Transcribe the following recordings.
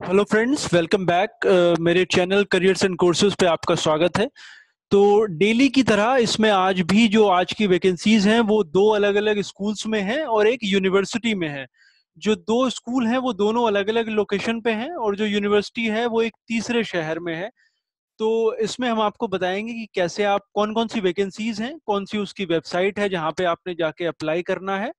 Hello friends, welcome back. मेरे channel careers and courses पे आपका स्वागत है। तो डेली की तरह इसमें आज भी जो आज की वैकेंसीज हैं वो दो अलग अलग स्कूल्स में हैं और एक यूनिवर्सिटी में है। जो दो स्कूल हैं वो दोनों अलग अलग लोकेशन पे हैं और जो यूनिवर्सिटी है वो एक तीसरे शहर में है। तो इसमें हम आपको बताएंगे कि कैसे आप कौन कौन सी वैकेंसीज हैं, कौन सी उसकी वेबसाइट है जहाँ पे आपने जाके अप्लाई करना है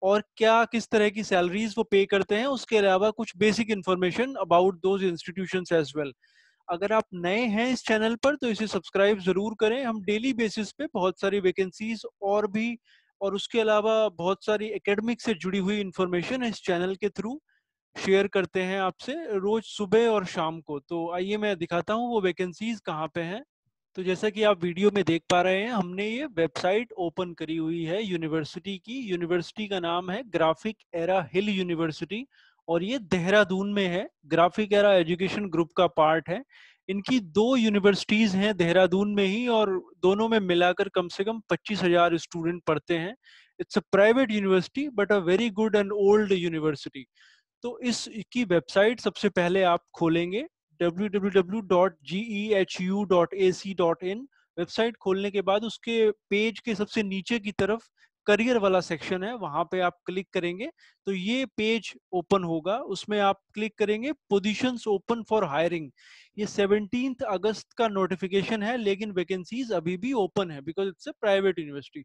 और क्या किस तरह की सैलरीज वो पे करते हैं। उसके अलावा कुछ basic information about those institutions as well. अगर आप नए हैं इस चैनल पर तो इसे सब्सक्राइब जरूर करें। हम डेली बेसिस पे बहुत सारी वैकेंसीज और भी और उसके अलावा बहुत सारी एकेडमिक से जुड़ी हुई इंफॉर्मेशन इस चैनल के थ्रू शेयर करते हैं आपसे रोज सुबह और शाम को। तो आइए मैं दिखाता हूँ वो वैकेंसीज कहाँ पे हैं। तो जैसा कि आप वीडियो में देख पा रहे हैं, हमने ये वेबसाइट ओपन करी हुई है यूनिवर्सिटी की। यूनिवर्सिटी का नाम है ग्राफिक एरा हिल यूनिवर्सिटी और ये देहरादून में है। ग्राफिक एरा एजुकेशन ग्रुप का पार्ट है। इनकी दो यूनिवर्सिटीज हैं देहरादून में ही और दोनों में मिलाकर कम से कम 25,000 स्टूडेंट पढ़ते हैं। It's a private university but a very good and old university. तो इसकी वेबसाइट सबसे पहले आप खोलेंगे www.gehu.ac.in। वेबसाइट खोलने के बाद उसके पेज के सबसे नीचे की तरफ करियर वाला सेक्शन है, वहां पे आप क्लिक करेंगे तो ये पेज ओपन होगा। उसमें आप क्लिक करेंगे पोजीशंस ओपन फॉर हायरिंग। ये 17 अगस्त का नोटिफिकेशन है लेकिन वैकेंसीज अभी भी ओपन है because it's a private university.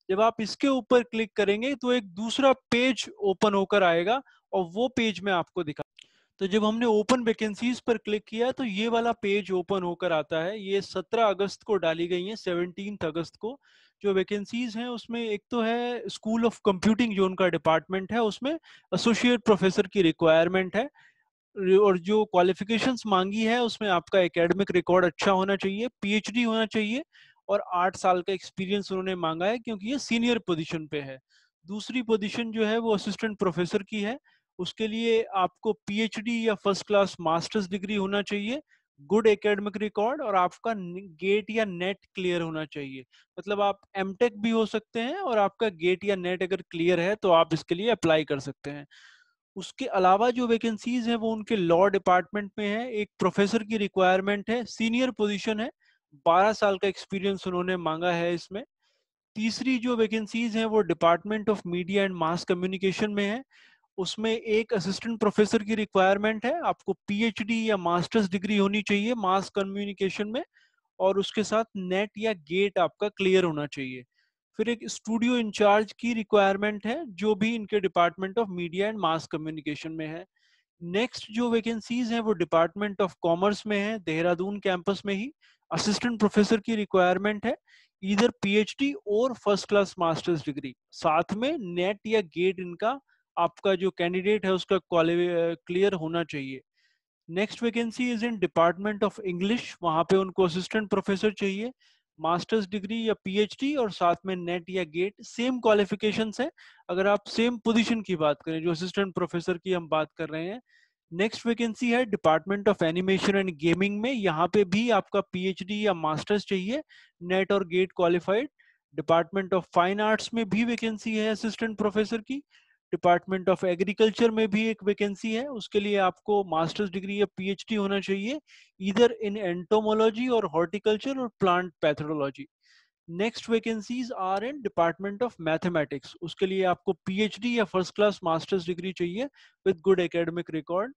जब आप इसके ऊपर क्लिक करेंगे तो एक दूसरा पेज ओपन होकर आएगा और वो पेज में आपको दिखा। तो जब हमने ओपन वैकेंसीज पर क्लिक किया तो ये वाला पेज ओपन होकर आता है। ये 17 अगस्त को डाली गई है, 17 अगस्त को। जो वैकेंसीज हैं उसमें एक तो है स्कूल ऑफ कंप्यूटिंग जो उनका डिपार्टमेंट है, उसमें एसोसिएट प्रोफेसर की रिक्वायरमेंट है। और जो क्वालिफिकेशंस मांगी है उसमें आपका एकेडमिक रिकॉर्ड अच्छा होना चाहिए, पीएचडी होना चाहिए और 8 साल का एक्सपीरियंस उन्होंने मांगा है क्योंकि ये सीनियर पोजीशन पे है। दूसरी पोजीशन जो है वो असिस्टेंट प्रोफेसर की है। उसके लिए आपको पीएचडी या फर्स्ट क्लास मास्टर्स डिग्री होना चाहिए, गुड एकेडमिक रिकॉर्ड और आपका गेट या नेट क्लियर होना चाहिए। मतलब आप एमटेक भी हो सकते हैं और आपका गेट या नेट अगर क्लियर है तो आप इसके लिए अप्लाई कर सकते हैं। उसके अलावा जो वैकेंसीज हैं वो उनके लॉ डिपार्टमेंट में है। एक प्रोफेसर की रिक्वायरमेंट है, सीनियर पोजीशन है, 12 साल का एक्सपीरियंस उन्होंने मांगा है इसमें। तीसरी जो वैकेंसीज हैं वो department of media and mass communication में है। उसमें एक असिस्टेंट प्रोफेसर की रिक्वायरमेंट है। आपको पीएचडी या मास्टर्स डिग्री होनी चाहिए मास कम्युनिकेशन में और उसके साथ नेट या गेट आपका क्लियर होना चाहिए। फिर एक स्टूडियो इंचार्ज की रिक्वायरमेंट है जो भी इनके department of media and mass communication में है। नेक्स्ट जो वैकेंसीज हैं वो डिपार्टमेंट ऑफ कॉमर्स में है, देहरादून कैंपस में ही। असिस्टेंट प्रोफेसर की रिक्वायरमेंट है, इधर पीएचडी और फर्स्ट क्लास मास्टर्स डिग्री, साथ में नेट या गेट इनका आपका जो कैंडिडेट है उसका क्लियर होना चाहिए। Next vacancy is in department of English, वहां पे उनको असिस्टेंट प्रोफेसर चाहिए, मास्टर्स डिग्री या पीएचडी और साथ में नेट या गेट, सेम क्वालिफिकेशंस है। अगर आप सेम पोजीशन की बात करें जो असिस्टेंट प्रोफेसर की हम बात कर रहे हैं। नेक्स्ट वैकेंसी है department of animation and gaming में, यहाँ पे भी आपका पीएचडी या मास्टर्स चाहिए, नेट और GATE qualified. Department of fine arts में भी वैकेंसी है असिस्टेंट प्रोफेसर की। डिपार्टमेंट ऑफ एग्रीकल्चर में भी एक वैकेंसी है, उसके लिए आपको मास्टर्स डिग्री या पीएचडी होना चाहिए, इधर इन एंटोमोलॉजी और हॉर्टिकल्चर और plant pathology. Next vacancies are in department of mathematics, उसके लिए आपको पीएचडी या फर्स्ट क्लास मास्टर्स डिग्री चाहिए विद गुड एकेडमिक रिकॉर्ड।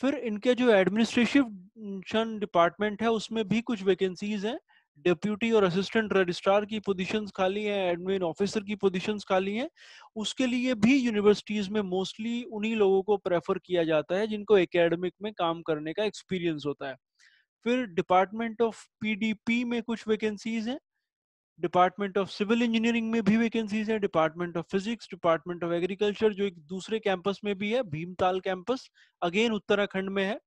फिर इनके जो एडमिनिस्ट्रेशन डिपार्टमेंट है उसमें भी कुछ वैकेंसीज हैं। डिप्यूटी और असिस्टेंट रजिस्ट्रार की पोजीशंस खाली हैं, एडमिन ऑफिसर की पोजीशंस खाली हैं। उसके लिए भी यूनिवर्सिटीज में मोस्टली उन्हीं लोगों को प्रेफर किया जाता है जिनको एकेडमिक में काम करने का एक्सपीरियंस होता है। फिर डिपार्टमेंट ऑफ पीडीपी में कुछ वैकेंसीज हैं। डिपार्टमेंट ऑफ सिविल इंजीनियरिंग में भी वैकेंसीज है, department of physics, department of agriculture जो एक दूसरे कैंपस में भी है, भीमताल कैंपस, अगेन उत्तराखंड में है।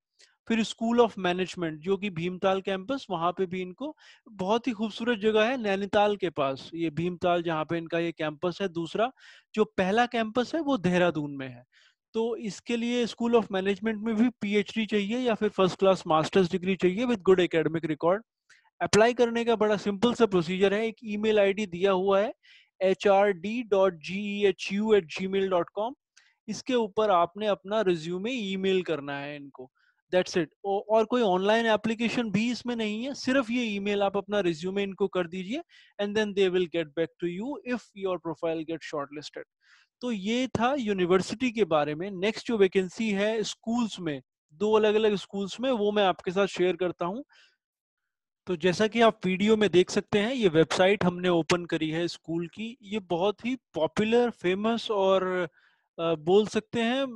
फिर स्कूल ऑफ मैनेजमेंट जो कि भीमताल कैंपस, वहां पे भी इनको, बहुत ही खूबसूरत जगह है नैनीताल के पास ये भीमताल जहाँ पे इनका ये कैंपस है दूसरा। जो पहला कैंपस है वो देहरादून में है। तो इसके लिए स्कूल ऑफ मैनेजमेंट में भी पीएचडी चाहिए या फिर फर्स्ट क्लास मास्टर्स डिग्री चाहिए with good academic record. Apply करने का बड़ा सिंपल सा प्रोसीजर है, एक ईमेल आईडी दिया हुआ है hrd.gehu@gmail.com। इसके ऊपर आपने अपना रिज्यूमे ईमेल करना है इनको। That's it. और कोई ऑनलाइन एप्लीकेशन भी इसमें नहीं है, सिर्फ ये ईमेल आप अपना रिज्यूमे इनको कर दीजिए and then they will get back to you if your profile get shortlisted. तो ये था यूनिवर्सिटी के बारे में। नेक्स्ट जो वैकेंसी है स्कूल्स में, दो अलग अलग स्कूल्स में, वो मैं आपके साथ शेयर करता हूँ। तो जैसा कि आप वीडियो में देख सकते हैं, ये वेबसाइट हमने ओपन करी है स्कूल की। ये बहुत ही पॉपुलर, फेमस और बोल सकते हैं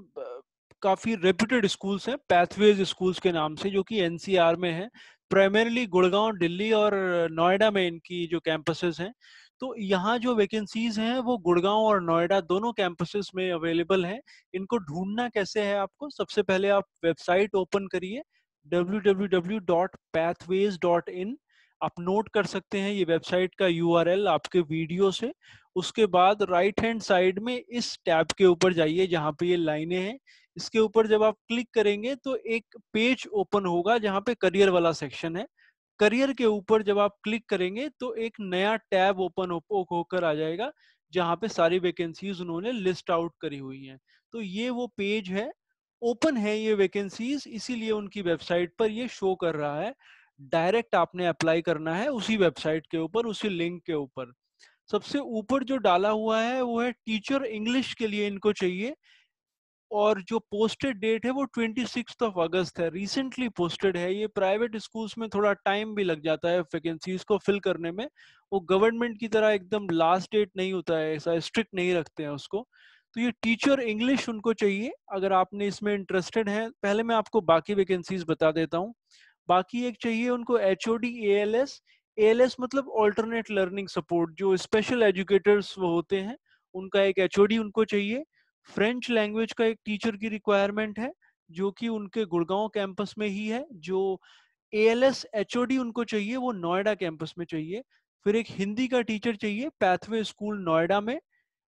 काफी रेप्यूटेड स्कूल्स हैं, पैथवेज स्कूल्स के नाम से, जो कि एनसीआर में है। प्राइमरीली गुड़गांव, दिल्ली और नोएडा में इनकी जो कैंपसेस हैं। तो यहाँ जो वैकेंसीज हैं वो गुड़गांव और नोएडा दोनों कैंपसेस में अवेलेबल हैं। इनको ढूंढना कैसे है आपको, सबसे पहले आप वेबसाइट ओपन करिए www.pathways.in। आप नोट कर सकते हैं ये वेबसाइट का यूआरएल आपके वीडियो से। उसके बाद राइट हैंड साइड में इस टैब के ऊपर जाइए जहां पे ये लाइनें हैं। इसके ऊपर जब आप क्लिक करेंगे तो एक पेज ओपन होगा जहां पे करियर वाला सेक्शन है। करियर के ऊपर जब आप क्लिक करेंगे तो एक नया टैब ओपन होकर आ जाएगा जहां पे सारी वैकेंसीज उन्होंने लिस्ट आउट करी हुई हैं। तो ये वो पेज है, ओपन है ये वैकेंसीज, इसीलिए उनकी वेबसाइट पर ये शो कर रहा है। डायरेक्ट आपने अप्लाई करना है उसी वेबसाइट के ऊपर, उसी लिंक के ऊपर। सबसे ऊपर जो डाला हुआ है वो है टीचर इंग्लिश के लिए इनको चाहिए, और जो पोस्टेड डेट है वो 26 अगस्त है, रिसेंटली पोस्टेड है। ये प्राइवेट स्कूल्स में थोड़ा टाइम भी लग जाता है वैकेंसीज को फिल करने में। वो गवर्नमेंट की तरह एकदम लास्ट डेट नहीं होता है, ऐसा स्ट्रिक्ट नहीं रखते हैं उसको। तो ये टीचर इंग्लिश उनको चाहिए। अगर आपने इसमें इंटरेस्टेड है, पहले मैं आपको बाकी वैकेंसीज बता देता हूँ। बाकी एक चाहिए उनको एचओडी एएलएस। एएलएस मतलब ऑल्टरनेट लर्निंग सपोर्ट, जो स्पेशल एजुकेटर्स वो होते हैं, उनका एक एचओडी उनको चाहिए। फ्रेंच लैंग्वेज का एक टीचर की रिक्वायरमेंट है, जो कि उनके गुड़गांव कैंपस में ही है। जो एएलएस एचओडी उनको चाहिए वो नोएडा कैंपस में चाहिए। फिर एक हिंदी का टीचर चाहिए पैथवे स्कूल नोएडा में।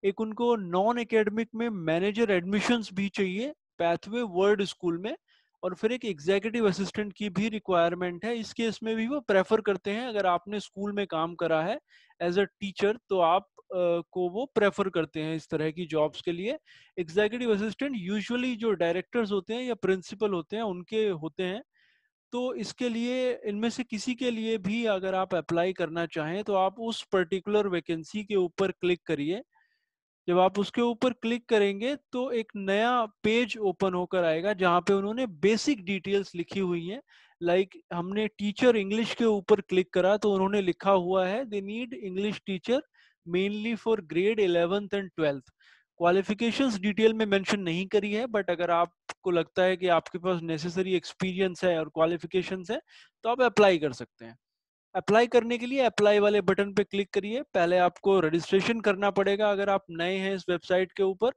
एक उनको नॉन एकेडमिक में मैनेजर एडमिशंस भी चाहिए पैथवे वर्ड स्कूल में। और फिर एक एग्जीक्यूटिव असिस्टेंट की भी रिक्वायरमेंट है। इस केस में भी वो प्रेफर करते हैं, अगर आपने स्कूल में काम करा है एज अ टीचर तो आप को वो प्रेफर करते हैं इस तरह की जॉब्स के लिए। एग्जीक्यूटिव असिस्टेंट यूजुअली जो डायरेक्टर्स होते हैं या प्रिंसिपल होते हैं उनके होते हैं। तो इसके लिए इनमें से किसी के लिए भी अगर आप अप्लाई करना चाहें तो आप उस पर्टिकुलर वैकेंसी के ऊपर क्लिक करिए। जब आप उसके ऊपर क्लिक करेंगे तो एक नया पेज ओपन होकर आएगा जहां पे उन्होंने बेसिक डिटेल्स लिखी हुई हैं। लाइक हमने टीचर इंग्लिश के ऊपर क्लिक करा तो उन्होंने लिखा हुआ है they need English teacher mainly for grade 11th and 12th। Qualifications detail में मेंशन नहीं करी है, बट अगर आपको लगता है कि आपके पास नेसेसरी एक्सपीरियंस है और क्वालिफिकेशंस है तो आप अप्लाई कर सकते हैं। अप्लाई करने के लिए अप्लाई वाले बटन पे क्लिक करिए। पहले आपको रजिस्ट्रेशन करना पड़ेगा अगर आप नए हैं इस वेबसाइट के ऊपर।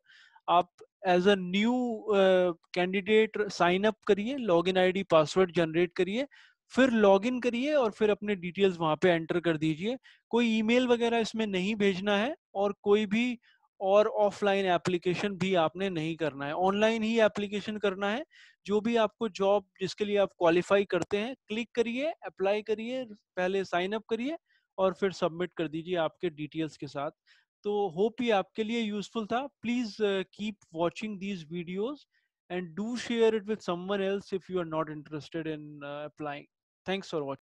आप as a new candidate sign up करिए, लॉगिन आईडी पासवर्ड जनरेट करिए, फिर लॉगिन करिए और फिर अपने डिटेल्स वहां पे एंटर कर दीजिए। कोई ईमेल वगैरह इसमें नहीं भेजना है और कोई भी और ऑफलाइन एप्लीकेशन भी आपने नहीं करना है, ऑनलाइन ही एप्लीकेशन करना है। जो भी आपको जॉब जिसके लिए आप क्वालिफाई करते हैं, क्लिक करिए, अप्लाई करिए, पहले साइन अप करिए और फिर सबमिट कर दीजिए आपके डिटेल्स के साथ। तो होप ये आपके लिए यूजफुल था। Please keep watching these videos and do share it with someone else if you are not interested in applying. Thanks for watching.